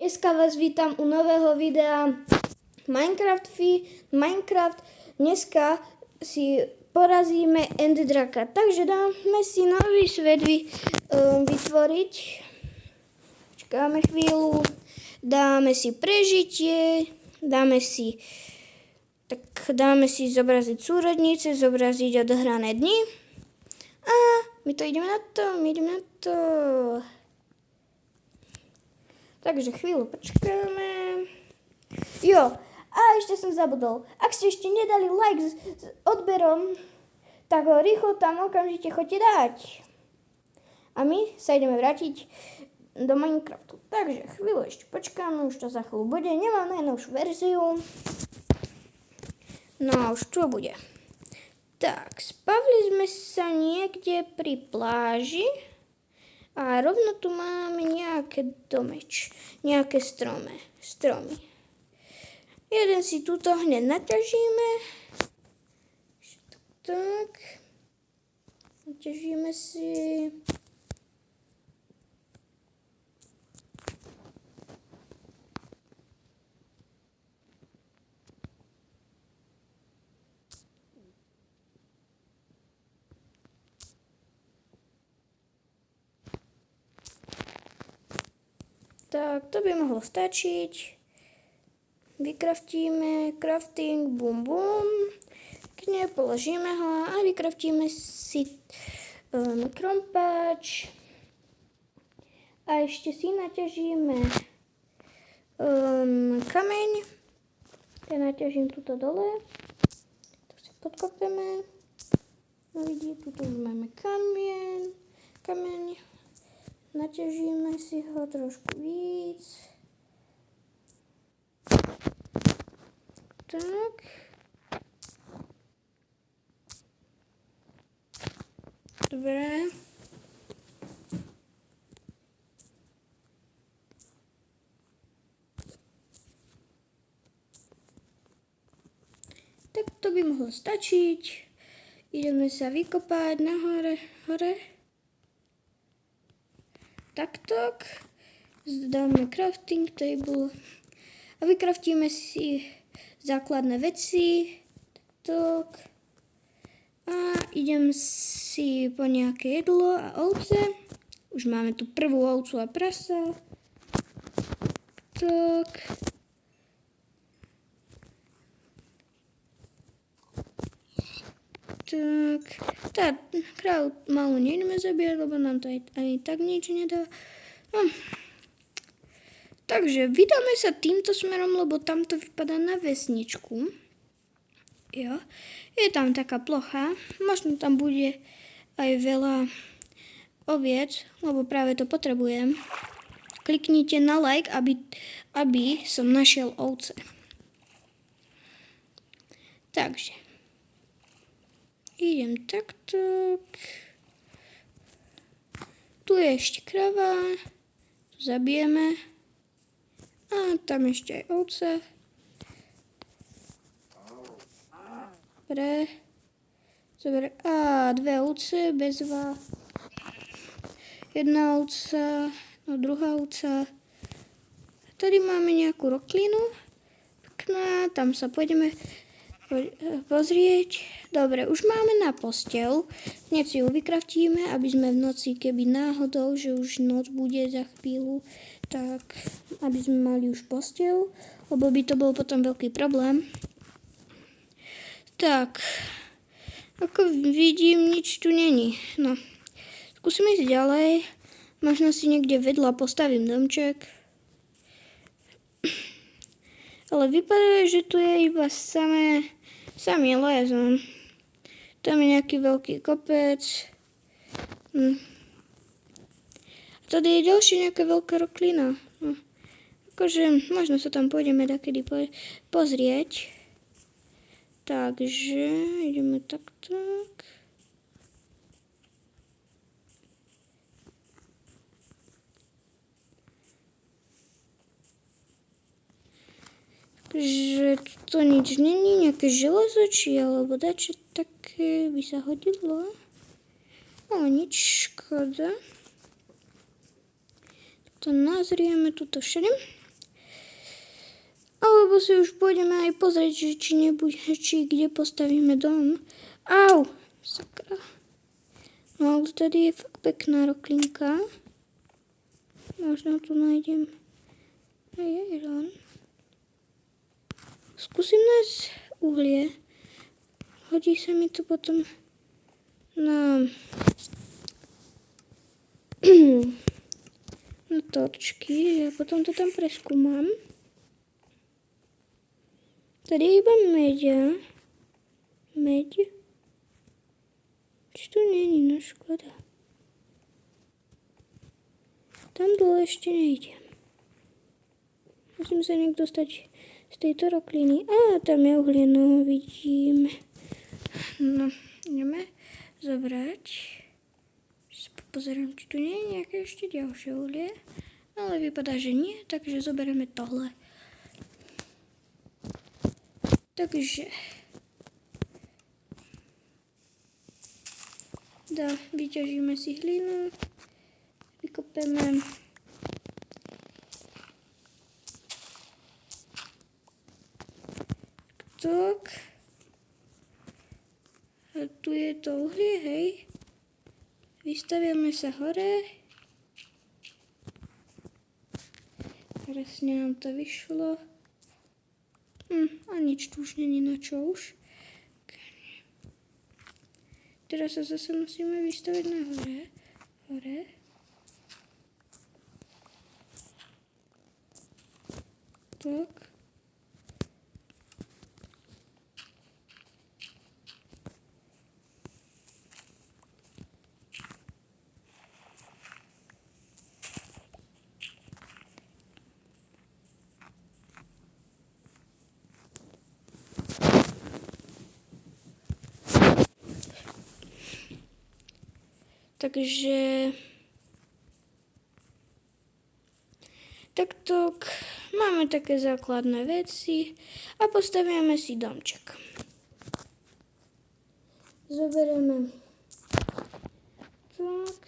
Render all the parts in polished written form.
Dneska vás vítam u nového videa Minecraft. Dneska si porazíme Enderdraka. Takže dáme si nový svet vytvoriť. Čakáme chvíľu. Dáme si prežitie. Dáme si zobraziť súrodnice, zobraziť odohrané dni. A my ideme na to. Takže chvíľu počkáme. Jo, a ešte som zabudol. Ak ste ešte nedali like s odberom, tak ho rýchlo tam okamžite choďte dať. A my sa ideme vrátiť do Minecraftu. Takže chvíľu ešte počkáme, už to za chvíľu bude. Nemám najnovšiu verziu. No a už čo bude? Tak, spavili sme sa niekde pri pláži. A rovno tu máme nejaké nejaké stromy. Jeden si tuto hneď naťažíme. Tak. Naťažíme si. Tak, to by mohlo stačiť. Vykraftíme, crafting, bum. Kne položíme ho a vykraftíme si krompáč. A ešte si naťažíme kameň. Ten naťažím tuto dole. To si podkopeme. No vidíte, tuto už máme kameň. Naťažíme si ho trošku víc. Tak. Dobre. Tak to by mohlo stačiť. Ideme sa vykopať hore. Takto. Dáme crafting table a vykraftíme si základné veci. Takto. A idem si po nejaké jedlo a ovce. Už máme tu prvú ovcu a prasa. Tak. Tá krávu malú nejdeme zabíjať, lebo nám to aj tak nič nedá. Takže vydáme sa týmto smerom, lebo tamto vypadá na vesničku. Jo. Je tam taká plocha. Možno tam bude aj veľa oviec, lebo práve to potrebujem. Kliknite na like, aby som našiel ovce. Takže idem takto. Tu je ešte krava. Tu zabijeme. A tam ešte aj ovce. Dobre. A dve ovce, bezva. Jedna ovca. No druhá ovca. Tady máme nejakú roklinu. Pekná. Tam sa pôjdeme pozrieť. Dobre, už máme na posteľ. Hneď si ju vykraftíme, aby sme v noci, keby náhodou, že už noc bude za chvíľu, tak aby sme mali už posteľ, lebo by to bol potom veľký problém. Tak, ako vidím, nič tu není. No, skúsime ísť ďalej. Možno si niekde vedľa postavím domček. Ale vypadá, že tu je iba samý les. Tam je nejaký veľký kopec. Tady je ďalšia nejaká veľká roklina. Akože možno sa tam pôjdeme takedy pozrieť. Takže ideme takto. Že to nič není, nejaké železo či alebo dačo také by sa hodilo. Ale nič, škoda. To nazrieme tuto všade. Alebo si už pôjdeme aj pozrieť, že či kde postavíme dom. Au, sakra. No ale tady je fakt pekná roklinka. Možno tu nájdem aj iron. Skúsim nájsť uhlie. Hodí sa mi to potom na torčky, že potom to tam preskúmam. Tady je iba meď. Či tu není, no škoda. Tam dole ešte nejdem. Musím sa nejak dostať z tejto rokliny. Á, tam je uhlie, no vidím. No, ideme zobrať. Pozerám, či tu nie je nejaké ešte ďalšie uhlie. Ale vypadá, že nie, takže zoberieme tohle. Takže vyťažíme si hlinu, vykopeme. Tak. A tu je to uhlie, hej. Vystaviame sa hore. Presne nám to vyšlo. A nič tu už není na čo už. Teraz sa zase musíme vystaviť na hore. Tak. Takže takto máme také základné veci a postavíme si domček. Zoberieme tak.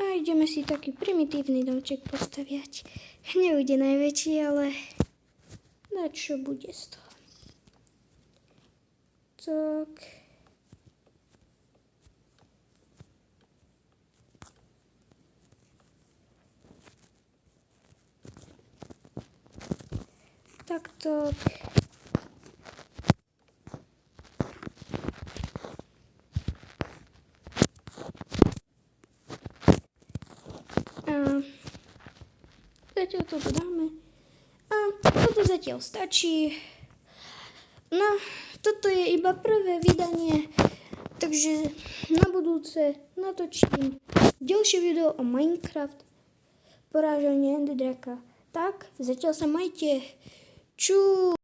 A ideme si taký primitívny domček postaviať. Nebude najväčší, ale na čo bude z toho. Tak. Takto. Zatiaľ toto dáme. A toto zatiaľ stačí. No, toto je iba prvé vydanie, takže na budúce natočím ďalšie video o Minecraft, porážanie Enderdraka. Tak, zatiaľ sa majte. Čau.